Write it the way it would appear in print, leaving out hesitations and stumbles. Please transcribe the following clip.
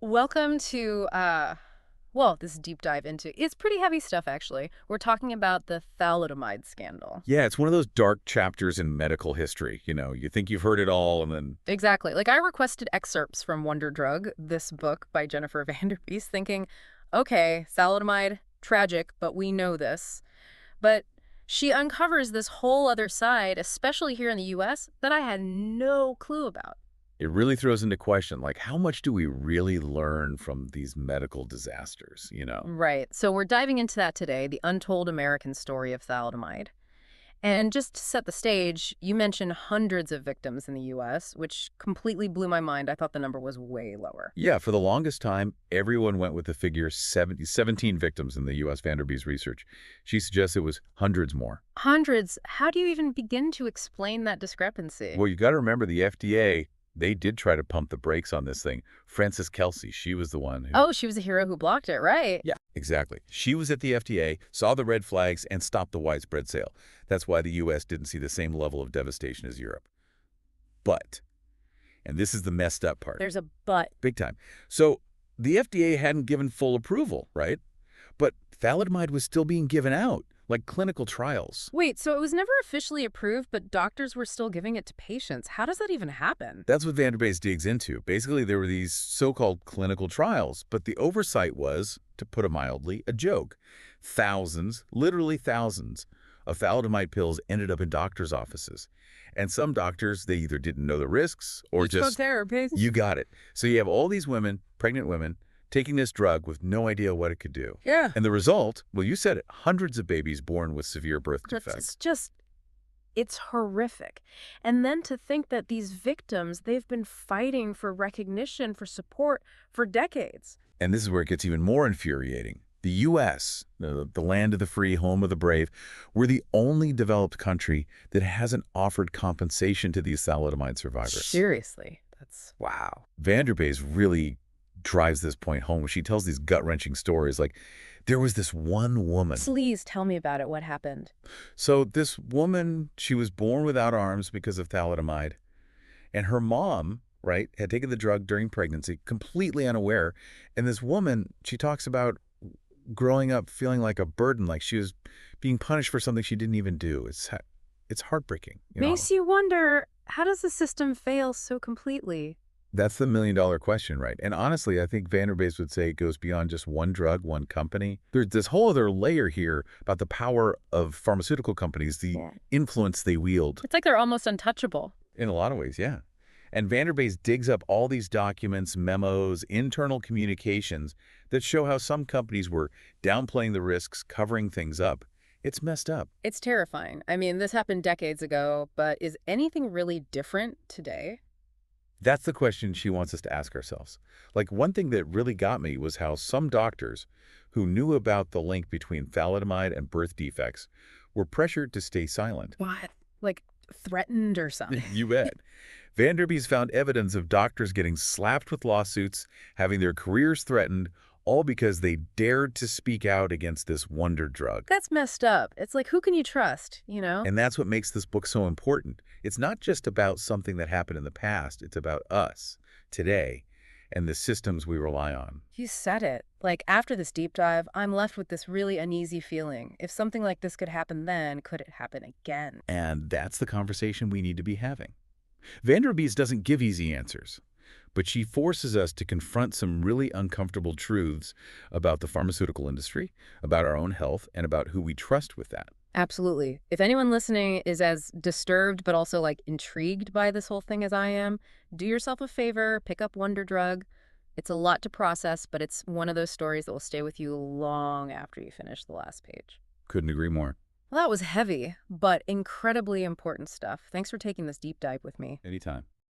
Welcome to this deep dive into it's pretty heavy stuff actually. We're talking about the thalidomide scandal. Yeah, it's one of those dark chapters in medical history. You think you've heard it all, and then, Exactly. Like I requested excerpts from Wonder Drug, this book by Jennifer Vanderbes, thinking, okay, thalidomide, tragic, but we know this. But she uncovers this whole other side, especially here in the US, that I had no clue about. it really throws into question, like, how much do we really learn from these medical disasters? Right. So we're diving into that today, the untold American story of thalidomide. And just to set the stage, you mentioned hundreds of victims in the US, which completely blew my mind. I thought the number was way lower. Yeah, for the longest time, everyone went with the figure 17 victims in the U.S. Vanderbees research. She suggests it was hundreds more. Hundreds? How do you even begin to explain that discrepancy? Well, you got to remember the FDA, they did try to pump the brakes on this thing. Frances Kelsey, she was the one who... Oh, she was a hero who blocked it, right? Yeah, exactly. She was at the FDA, saw the red flags, and stopped the widespread sale. That's why the U.S. didn't see the same level of devastation as Europe. But, and this is the messed up part, There's a but. big time. So the FDA hadn't given full approval, right? But thalidomide was still being given out, like clinical trials. Wait, so it was never officially approved, but doctors were still giving it to patients. How does that even happen? That's what Vanderbes digs into. Basically, there were these so-called clinical trials, but the oversight was, to put it mildly, a joke. Thousands, literally thousands, of thalidomide pills ended up in doctors' offices. And some doctors, they either didn't know the risks or Drug just, therapy. you got it. So you have all these women, pregnant women, taking this drug with no idea what it could do. Yeah. And the result, well, you said it, hundreds of babies born with severe birth defects. It's just, it's horrific. And then to think that these victims, they've been fighting for recognition, for support for decades. And this is where it gets even more infuriating. The U.S., the land of the free, home of the brave, we're the only developed country that hasn't offered compensation to these thalidomide survivors. Seriously, that's wow. Vanderbes really drives this point home. She tells these gut-wrenching stories like, there was this one woman. Please tell me about it. What happened? So this woman, she was born without arms because of thalidomide. And her mom, right, had taken the drug during pregnancy, completely unaware. And this woman, she talks about growing up feeling like a burden, like she was being punished for something she didn't even do. It's heartbreaking. Makes you wonder, how does the system fail so completely? That's the million-dollar question, right? And honestly, I think Vanderbes would say it goes beyond just one drug, one company. There's this whole other layer here about the power of pharmaceutical companies, the influence they wield. It's like they're almost untouchable. In a lot of ways, yeah. And Vanderbes digs up all these documents, memos, internal communications that show how some companies were downplaying the risks, covering things up. It's messed up. It's terrifying. I mean, this happened decades ago, but is anything really different today? That's the question she wants us to ask ourselves. Like, one thing that really got me was how some doctors who knew about the link between thalidomide and birth defects were pressured to stay silent. What? Like threatened or something? You bet. Vanderbes found evidence of doctors getting slapped with lawsuits, having their careers threatened, all because they dared to speak out against this wonder drug. That's messed up. It's like, who can you trust, you know? And that's what makes this book so important. It's not just about something that happened in the past. It's about us, today, and the systems we rely on. You said it. Like, after this deep dive, I'm left with this really uneasy feeling. If something like this could happen then, could it happen again? And that's the conversation we need to be having. Vanderbes doesn't give easy answers, but she forces us to confront some really uncomfortable truths about the pharmaceutical industry, about our own health, and about who we trust with that. Absolutely. If anyone listening is as disturbed but also like intrigued by this whole thing as I am, do yourself a favor, pick up Wonder Drug. It's a lot to process, but it's one of those stories that will stay with you long after you finish the last page. Couldn't agree more. Well, that was heavy, but incredibly important stuff. Thanks for taking this deep dive with me. Anytime.